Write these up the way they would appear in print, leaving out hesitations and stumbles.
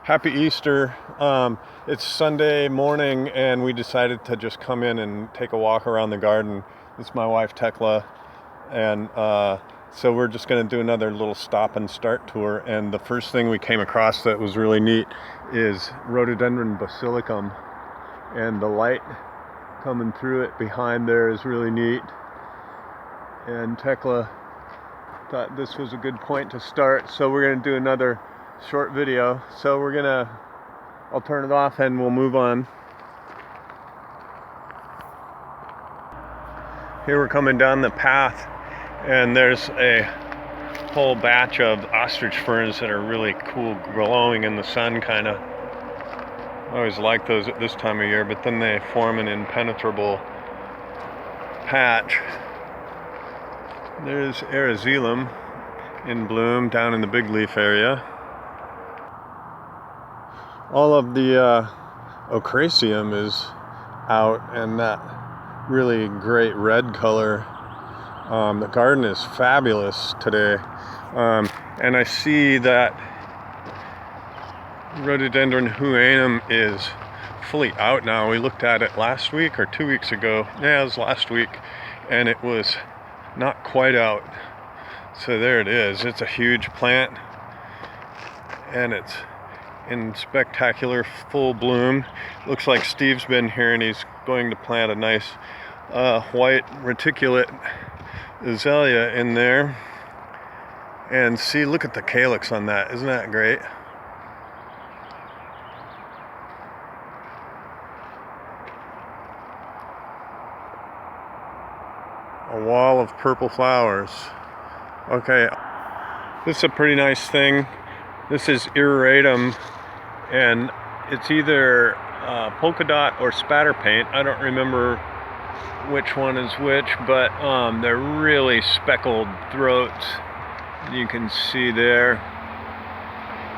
Happy Easter. It's Sunday morning and we decided to just come in and take a walk around the garden. It's my wife Tekla, and so we're just going to do another little stop and start tour. And the first thing we came across that was really neat is Rhododendron basilicum, and the light coming through it behind there is really neat. And Tekla thought this was a good point to start, so we're going to do another short video. So I'll turn it off and we'll move on. Here we're coming down the path and there's a whole batch of ostrich ferns that are really cool, glowing in the sun kind of. I always like those at this time of year, but then they form an impenetrable patch. There's Arizelum in bloom down in the big leaf area. All of the ochraceum is out, and that really great red color. The garden is fabulous today, and I see that Rhododendron huanum is fully out now. We looked at it last week or 2 weeks ago. Yeah, it was last week, and it was not quite out. So there it is. It's a huge plant, and it's in spectacular full bloom. Looks like Steve's been here and he's going to plant a nice white reticulate azalea in there. And see, look at the calyx on that. Isn't that great? A wall of purple flowers. Okay, this is a pretty nice thing. This is irridatum, and it's either polka dot or spatter paint. I don't remember which one is which, but they're really speckled throats. You can see there,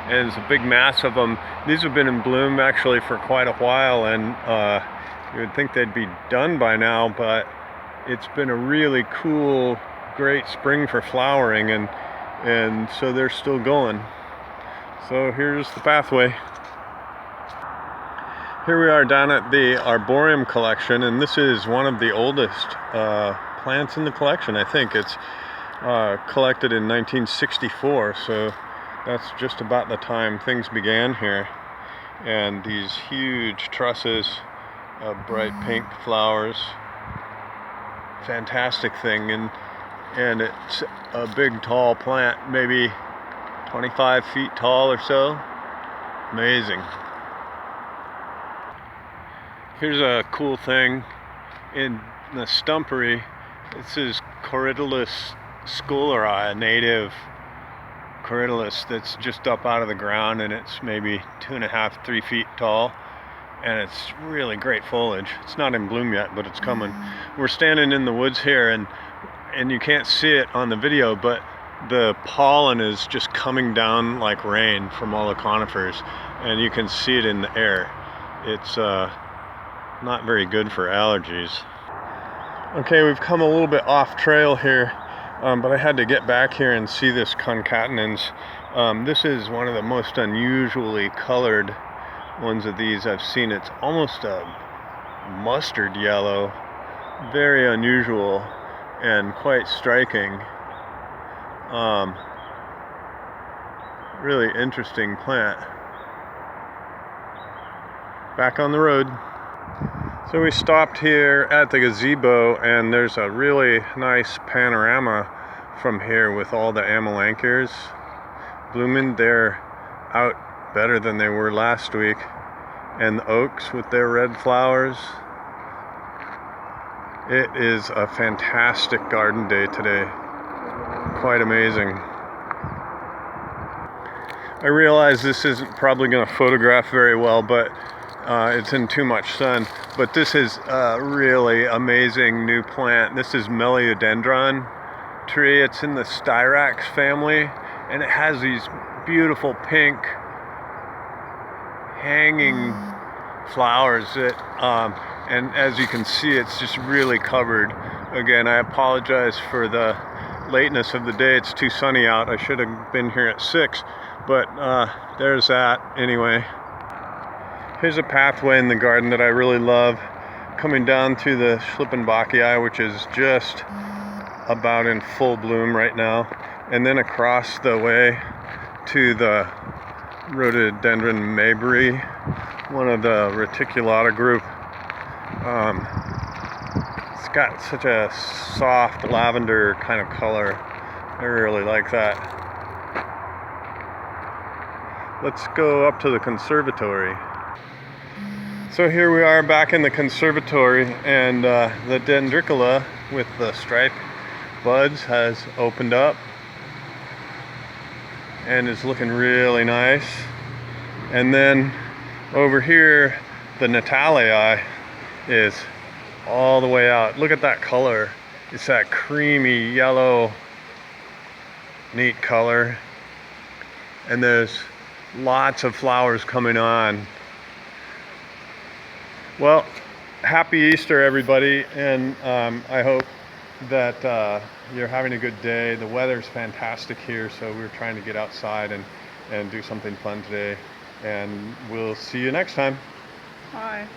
and there's a big mass of them. These have been in bloom actually for quite a while, and you would think they'd be done by now, but it's been a really cool, great spring for flowering, and so they're still going. So here's the pathway. Here we are down at the arboreum collection, and this is one of the oldest plants in the collection. I think it's collected in 1964, so that's just about the time things began here. And these huge trusses of bright pink flowers. Fantastic thing, and it's a big tall plant, maybe 25 feet tall or so. Amazing. Here's a cool thing in the stumpery. This is Corydalis schooleri, a native Corydalis that's just up out of the ground, and it's maybe 2.5, 3 feet tall. And it's really great foliage. It's not in bloom yet, but it's coming. We're standing in the woods here, and you can't see it on the video, but the pollen is just coming down like rain from all the conifers, and you can see it in the air. It's not very good for allergies. Okay, we've come a little bit off trail here, but I had to get back here and see this concatenans. This is one of the most unusually colored ones of these I've seen. It's almost a mustard yellow, very unusual and quite striking. Really interesting plant. Back on the road. So we stopped here at the gazebo, and there's a really nice panorama from here with all the amelanchiers blooming. They're out better than they were last week, and the oaks with their red flowers. It is a fantastic garden day today. Quite amazing. I realize this isn't probably going to photograph very well, but it's in too much sun. But this is a really amazing new plant. This is Melia Dendron tree. It's in the styrax family, and it has these beautiful pink hanging flowers that and as you can see, it's just really covered. Again, I apologize for the lateness of the day. It's too sunny out. I should have been here at 6, But there's that anyway. Here's a pathway in the garden that I really love, coming down to the schlippenbachii, which is just about in full bloom right now, and then across the way to the Rhododendron Mayberry, one of the reticulata group. It's got such a soft lavender kind of color. I really like that. Let's go up to the conservatory. So here we are back in the conservatory, and the dendricula with the stripe buds has opened up and is looking really nice. And then over here, the natalii is all the way out. Look at that color. It's that creamy yellow, neat color. And there's lots of flowers coming on. Well, happy Easter, everybody, and I hope that you're having a good day. The weather's fantastic here, so we're trying to get outside and do something fun today, and we'll see you next time. Bye.